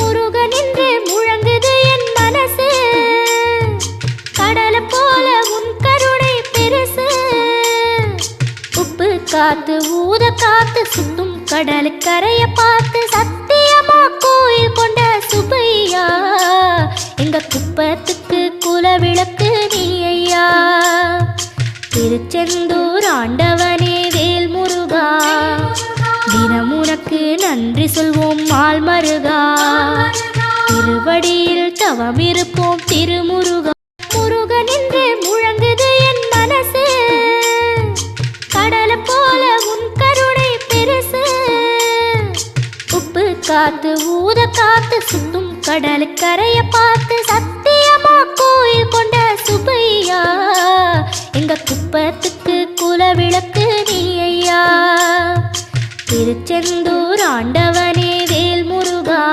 முருகன் என்று முழங்குது என் மனசு, கடலை போல உன் கருணை பெருசு. உப்பு காத்து ஊத காத்து சுத்தும் கடலுக்கரைய பார்த்து சத்தியமா கோயில் கொண்ட சுப்பையா, எங்க குப்பத்துக்கு குலவிளக்கு நீ ஐயா. திருச்செந்தூர் ஆண்டவனே வேல் முருகா, தினம் உனக்கு நன்றி சொல்வோம் மால் மருகா. திருவடியில் தவம் இருப்போம் திருமுருகா. முருகன் என்று முழங்குது என் மனசு, கடலை போல உன் கருணை பெருசு. உப்பு காத்து ஊத காத்து சுத்தும் கடலுக்கரைய பார்த்து சத்தியமா கோயில் கொண்ட சுப்பையா, எங்க குப்பத்துக்கு குலவிளக்கு நீ ஐயா. திருச்செந்தூர் ஆண்டவனே வேல் முருகா.